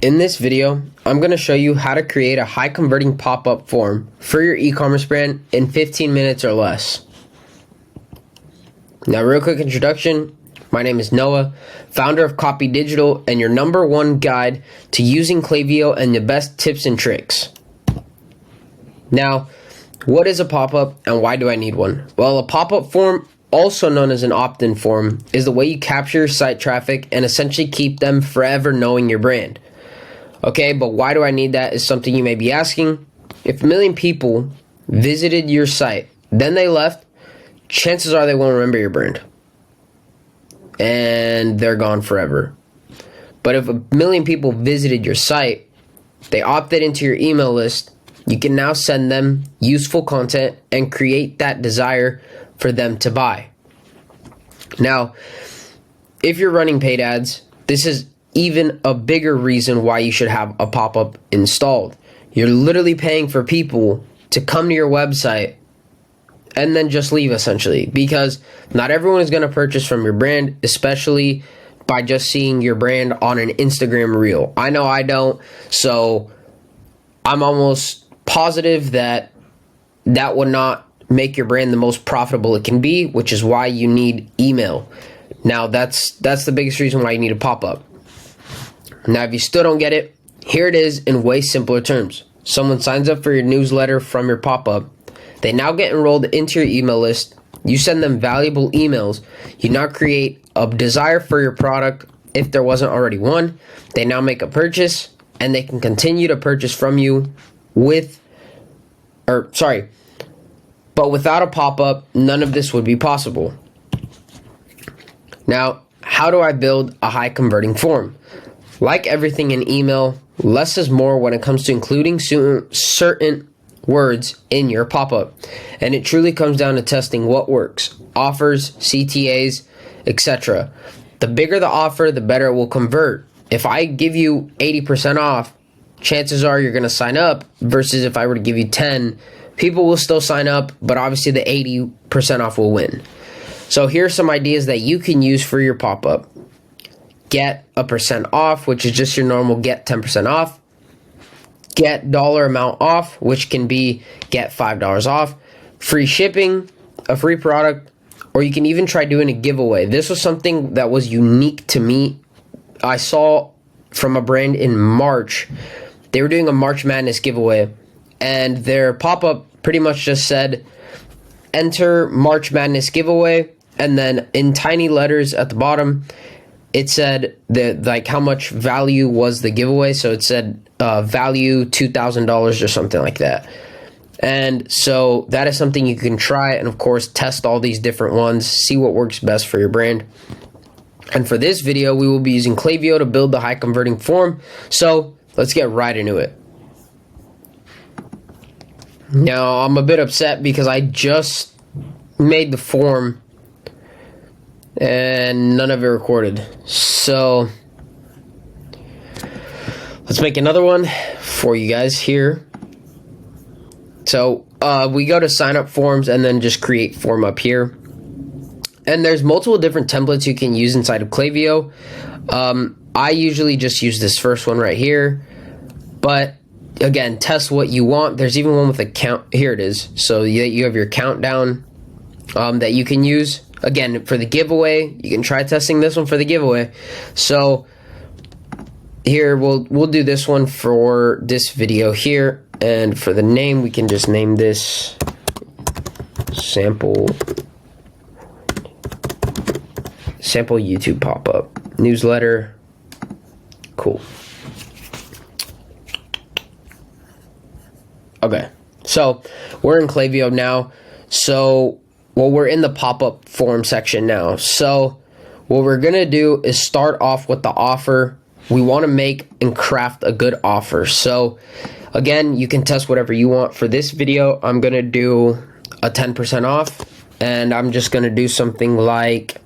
In this video, I'm going to show you how to create a high converting pop-up form for your e-commerce brand in 15 minutes or less. Now, real quick introduction. My name is Noah, founder of Copy Digital and your #1 guide to using Klaviyo and the best tips and tricks. Now, what is a pop-up and why do I need one? Well, a pop-up form, also known as an opt-in form, is the way you capture your site traffic and essentially keep them forever knowing your brand. Okay, but why do I need that is something you may be asking. If 1 million people visited your site, then they left, chances are they won't remember your brand. And they're gone forever. But if 1 million people visited your site, they opted into your email list, you can now send them useful content and create that desire for them to buy. Now, if you're running paid ads, this is even a bigger reason why you should have a pop-up installed. You're literally paying for people to come to your website and then just leave, essentially, because not everyone is going to purchase from your brand, especially by just seeing your brand on an Instagram reel. I know I don't, so I'm almost positive that that would not make your brand the most profitable it can be, which is why you need email. Now, that's the biggest reason why you need a pop-up. Now, if you still don't get it, here it is in way simpler terms. Someone signs up for your newsletter from your pop-up. They now get enrolled into your email list. You send them valuable emails. You now create a desire for your product if there wasn't already one. They now make a purchase, and they can continue to purchase from you but without a pop-up, none of this would be possible. Now, how do I build a high converting form? Like everything in email, less is more when it comes to including certain words in your pop-up. And it truly comes down to testing what works. Offers, CTAs, etc. The bigger the offer, the better it will convert. If I give you 80% off, chances are you're going to sign up, versus if I were to give you 10, people will still sign up, but obviously the 80% off will win. So here's some ideas that you can use for your pop-up. Get a % off, which is just your normal get 10% off. Get dollar amount off, which can be get $5 off. Free shipping, a free product, or you can even try doing a giveaway. This was something that was unique to me. I saw from a brand in March. They were doing a March Madness giveaway, and their pop-up pretty much just said, enter March Madness giveaway, and then in tiny letters at the bottom, it said that, like, how much value was the giveaway. So it said value $2,000 or something like that. And so that is something you can try, and of course test all these different ones, see what works best for your brand. And for this video, we will be using Klaviyo to build the high converting form. So let's get right into it. Now, I'm a bit upset because I just made the form and none of it recorded. So let's make another one for you guys here. So we go to sign up forms and then just create form up here. And there's multiple different templates you can use inside of Klaviyo. I usually just use this first one right here. But again, test what you want. There's even one with a count. Here it is. So you have your countdown that you can use. Again, for the giveaway, you can try testing this one for the giveaway. So here, we'll do this one for this video here. And for the name, we can just name this sample YouTube pop-up newsletter. Cool. Okay, so we're in Klaviyo now. We're in the pop-up form section now. So what we're gonna do is start off with the offer. We want to make and craft a good offer. So again, you can test whatever you want. For this video, I'm gonna do a 10% off, and I'm just gonna do something like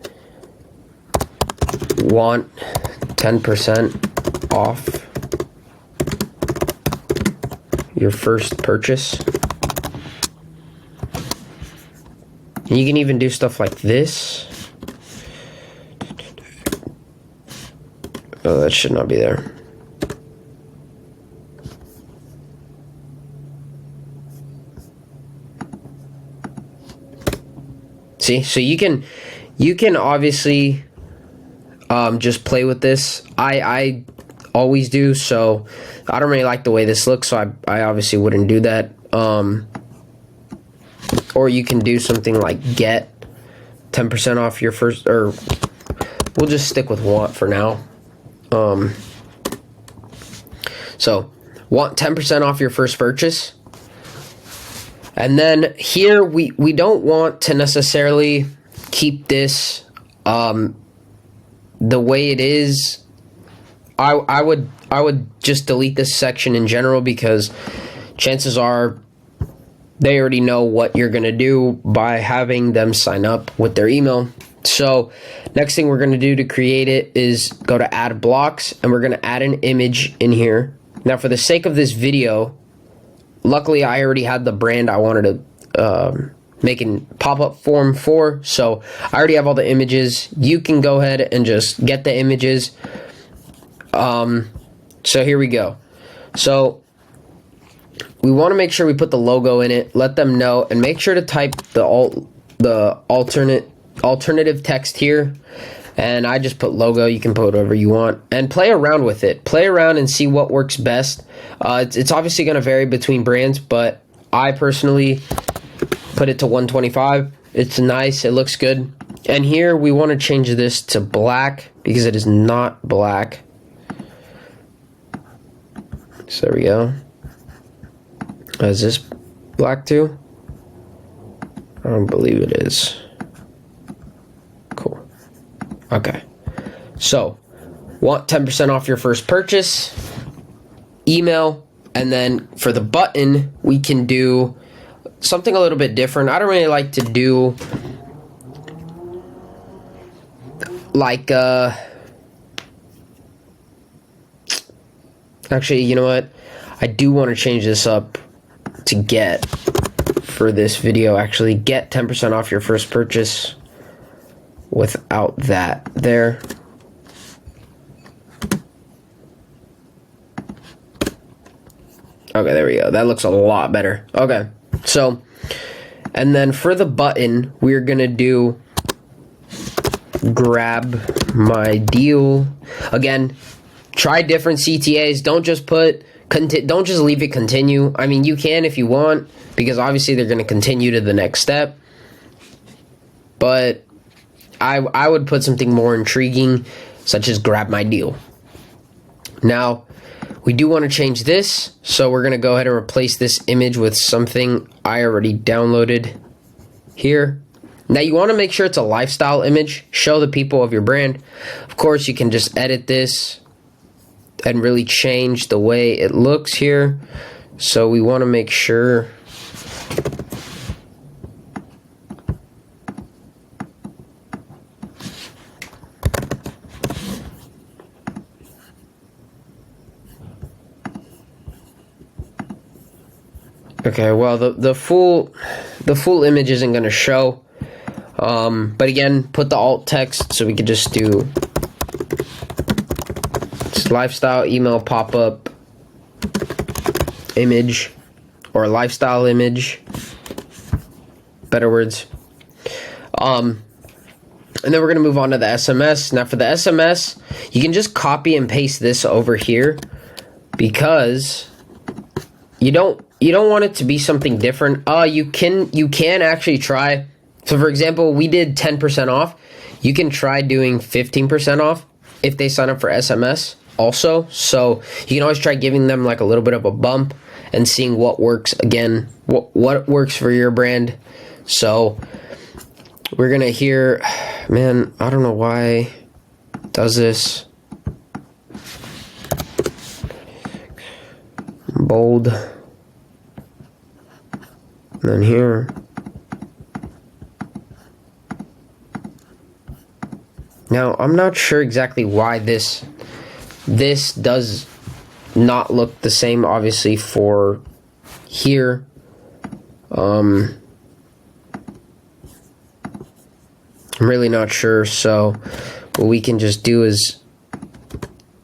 want 10% off your first purchase. And you can even do stuff like this. Oh, that should not be there. See, so you can obviously just play with this. I always do, so I don't really like the way this looks, so I obviously wouldn't do that. Or you can do something like get 10% off your first, or we'll just stick with want for now. So want 10% off your first purchase. And then here we don't want to necessarily keep this the way it is. I would just delete this section in general, because chances are they already know what you're going to do by having them sign up with their email. So next thing we're going to do to create it is go to add blocks, and we're going to add an image in here. Now for the sake of this video, luckily I already had the brand I wanted to make a pop-up form for, so I already have all the images. You can go ahead and just get the images. So here we go. So we want to make sure we put the logo in it, let them know, and make sure to type the alternative text here. And I just put logo. You can put whatever you want and play around with it. Play around and see what works best. It's obviously going to vary between brands, but I personally put it to 125. It's nice. It looks good. And here we want to change this to black, because it is not black. So there we go. Is this black too? I don't believe it is. Cool. Okay. So, want 10% off your first purchase, email, and then for the button, we can do something a little bit different. I don't really like to do like, actually, you know what? I do want to change this up to get for this video. Actually, get 10% off your first purchase without that there. Okay, there we go. That looks a lot better. Okay, so, and then for the button, we're gonna do grab my deal. Again, try different CTAs. Don't just put don't just leave it continue. I mean, you can if you want, because obviously they're going to continue to the next step. But I would put something more intriguing, such as grab my deal. Now, we do want to change this, so we're going to go ahead and replace this image with something I already downloaded here. Now, you want to make sure it's a lifestyle image. Show the people of your brand. Of course, you can just edit this and really change the way it looks here. So we want to make sure okay, well the full image isn't going to show, but again, put the alt text, so we could just do lifestyle email pop-up image, or lifestyle image, better words. And then we're going to move on to the SMS. Now for the SMS, you can just copy and paste this over here, because you don't want it to be something different. You can actually try. So for example, we did 10% off. You can try doing 15% off if they sign up for SMS also. So you can always try giving them like a little bit of a bump and seeing what works. Again, what works for your brand. So we're gonna hear, man, I don't know why it does this. Bold. And then here. Now, I'm not sure exactly why this does not look the same, obviously, for here. I'm really not sure, so what we can just do is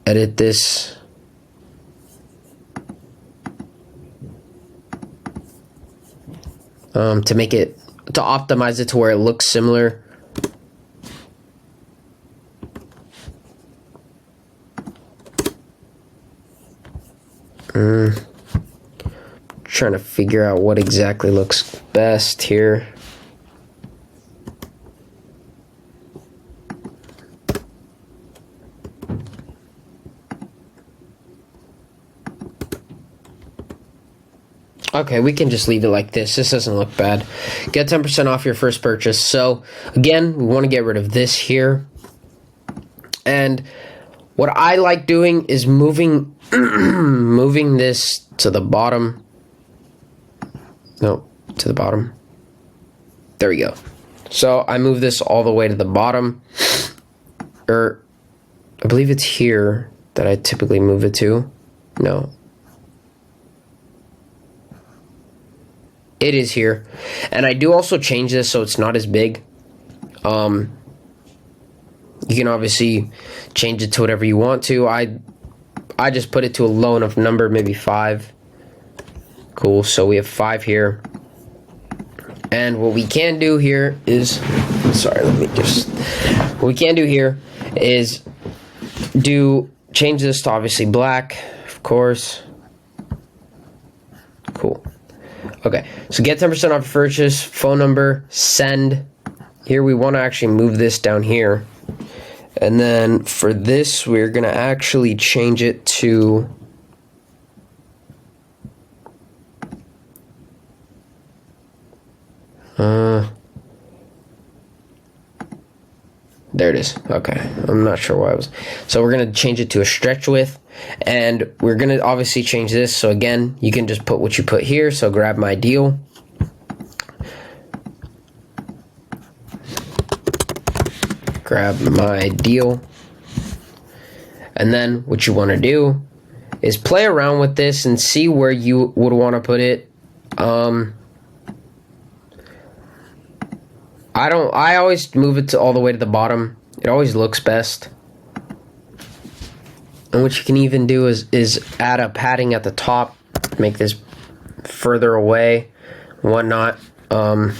edit this. To make it to optimize it to where it looks similar. Trying to figure out what exactly looks best here. Okay, we can just leave it like this. This doesn't look bad. Get 10% off your first purchase. So again, we want to get rid of this here. And what I like doing is moving moving this to the bottom. No, to the bottom. There we go. So I move this all the way to the bottom. Or I believe it's here that I typically move it to. No. It is here. And I do also change this so it's not as big. You can obviously change it to whatever you want to. I just put it to a low enough number, maybe 5. Cool, so we have 5 here. And what we can do here is, sorry, what we can do here is change this to obviously black, of course. Cool. Okay, so get 10% off your purchase, phone number, send. Here we want to actually move this down here. And then for this, we're going to actually change it to there it is. Okay, I'm not sure why I was. So we're going to change it to a stretch width, and we're going to obviously change this. So again, you can just put what you put here. So grab my deal. Grab my deal. And then what you want to do is play around with this and see where you would want to put it. I always move it to all the way to the bottom. It always looks best. And what you can even do is add a padding at the top, make this further away, whatnot. Or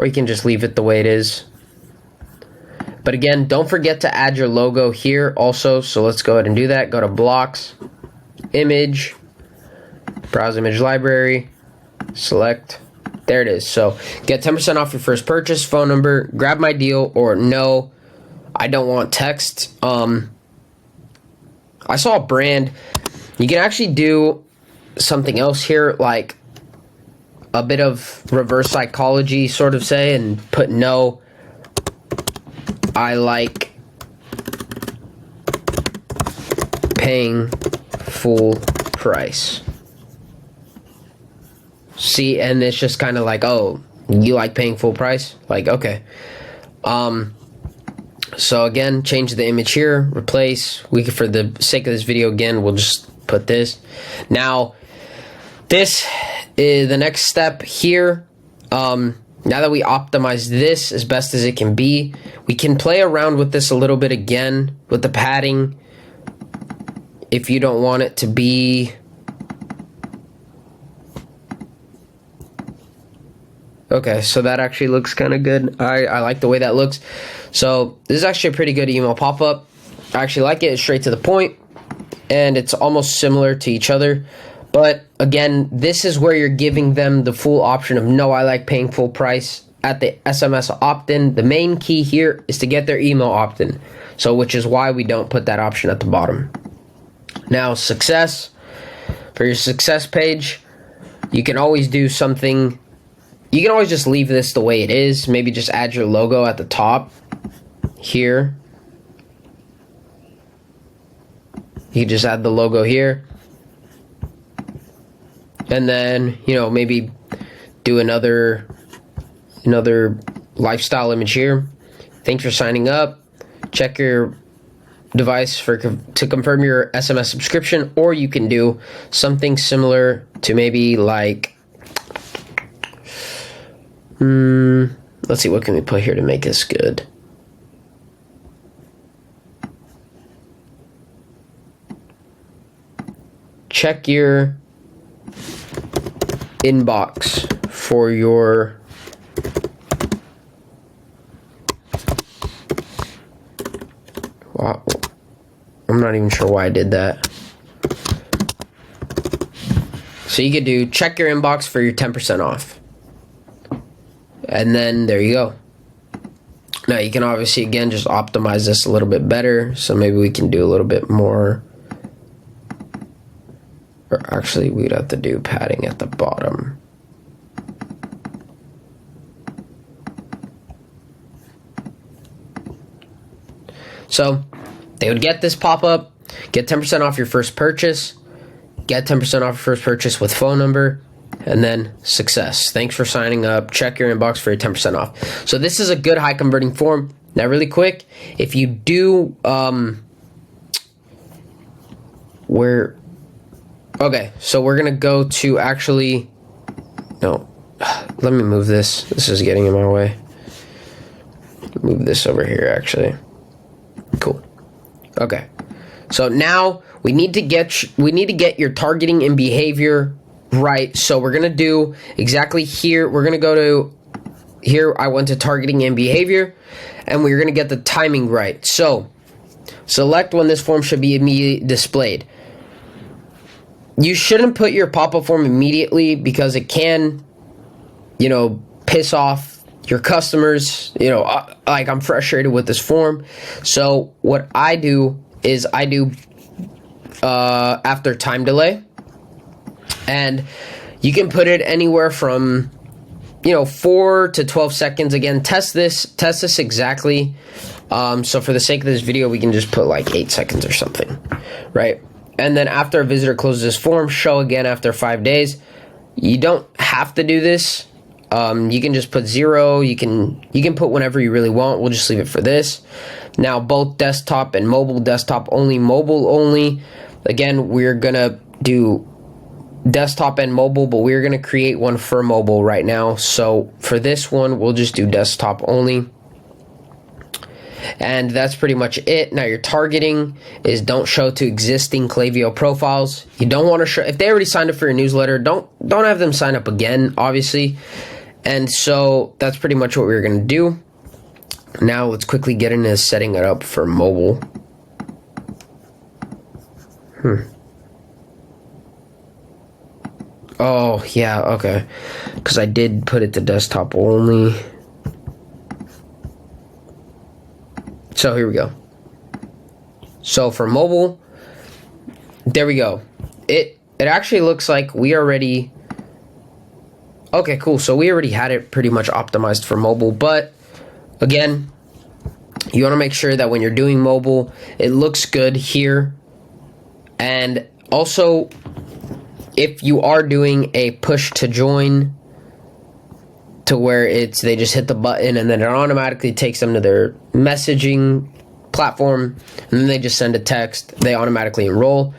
you can just leave it the way it is. But again, don't forget to add your logo here also. So let's go ahead and do that. Go to blocks, image, browse image library, select. There it is. So get 10% off your first purchase, phone number, grab my deal, or no, I don't want text. I saw a brand. You can actually do something else here, like a bit of reverse psychology, sort of say, and put no, I like paying full price. See, and it's just kind of like, oh, you like paying full price? Like, okay. So again, change the image here, replace. For the sake of this video, again, we'll just put this. Now, this is the next step here. Now that we optimize this as best as it can be, we can play around with this a little bit again with the padding. If you don't want it to be... Okay, so that actually looks kind of good. I like the way that looks. So this is actually a pretty good email pop-up. I actually like it. It's straight to the point, and it's almost similar to each other. But again, this is where you're giving them the full option of no, I like paying full price at the SMS opt-in. The main key here is to get their email opt-in. So which is why we don't put that option at the bottom. Now, success. For your success page, you can always do something. You can always just leave this the way it is. Maybe just add your logo at the top here. You can just add the logo here. And then, you know, maybe do another lifestyle image here. Thanks for signing up. Check your device to confirm your SMS subscription, or you can do something similar to maybe like let's see, what can we put here to make this good? Check your inbox for your not even sure why I did that. So you could do check your inbox for your 10% off. And then there you go. Now you can obviously, again, just optimize this a little bit better. So maybe we can do a little bit more. Or actually, we'd have to do padding at the bottom. So they would get this pop-up, get 10% off your first purchase, get 10% off your first purchase with phone number, and then success. Thanks for signing up. Check your inbox for your 10% off. So this is a good high converting form. Now really quick, if you do, okay, so we're gonna go to actually, no, let me move this. This is getting in my way. Move this over here actually. Cool. Okay. So now we need to get your targeting and behavior right. So we're going to do exactly here. We're going to go to here. I went to targeting and behavior, and we're going to get the timing right. So select when this form should be immediately displayed. You shouldn't put your pop-up form immediately because it can, piss off your customers. Like I'm frustrated with this form. So what I do is I do after time delay, and you can put it anywhere from 4 to 12 seconds. Again, test this exactly. So for the sake of this video, we can just put like 8 seconds or something, right? And then after a visitor closes this form, show again after 5 days. You don't have to do this. You can just put 0. You can put whenever you really want. We'll just leave it for this. Now, both desktop and mobile, desktop only, mobile only. Again, we're going to do desktop and mobile, but we're going to create one for mobile right now. So for this one, we'll just do desktop only. And that's pretty much it. Now your targeting is don't show to existing Klaviyo profiles. You don't want to show, if they already signed up for your newsletter, don't have them sign up again, obviously. And so that's pretty much what we're going to do. Now let's quickly get into setting it up for mobile. Oh, yeah, okay. Because I did put it to desktop only. So here we go. So for mobile, there we go. It actually looks like we already... Okay, cool. So we already had it pretty much optimized for mobile. But again, you want to make sure that when you're doing mobile, it looks good here. And also, if you are doing a push to join, to where they just hit the button and then it automatically takes them to their messaging platform, and then they just send a text, they automatically enroll.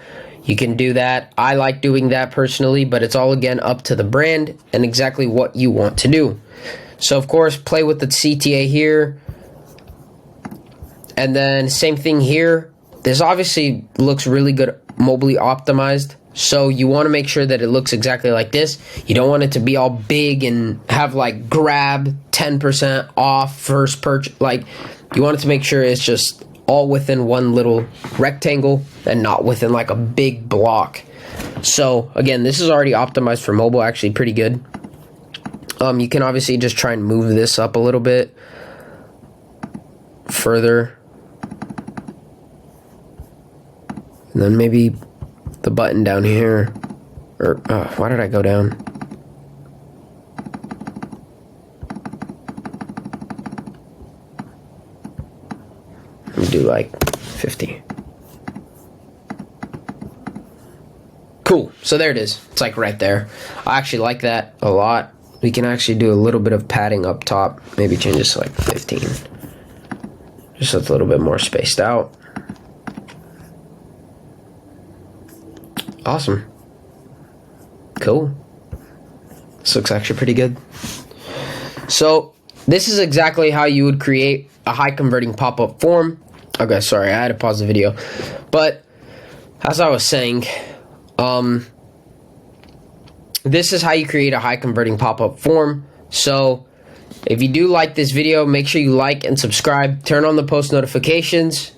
You can do that. I like doing that personally, but it's all again up to the brand and exactly what you want to do. So of course, play with the CTA here. And then same thing here. This obviously looks really good mobilely optimized. So you want to make sure that it looks exactly like this. You don't want it to be all big and have like grab 10% off first purchase. Like you want it to make sure it's just all within one little rectangle and not within like a big block. So again, this is already optimized for mobile, actually pretty good. You can obviously just try and move this up a little bit further. And then maybe the button down here, or why did I go down? Let me do like 50. Cool, so there it is. It's like right there. I actually like that a lot. We can actually do a little bit of padding up top. Maybe change this to like 15. Just so it's a little bit more spaced out. Awesome. Cool. This looks actually pretty good. So this is exactly how you would create a high converting pop-up form. Okay, sorry, I had to pause the video. But as I was saying, this is how you create a high converting pop-up form. So if you do like this video, make sure you like and subscribe, turn on the post notifications,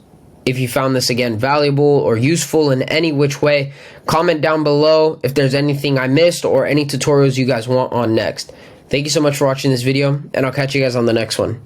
if you found this again valuable or useful in any which way. Comment down below if there's anything I missed or any tutorials you guys want on next. Thank you so much for watching this video, and I'll catch you guys on the next one.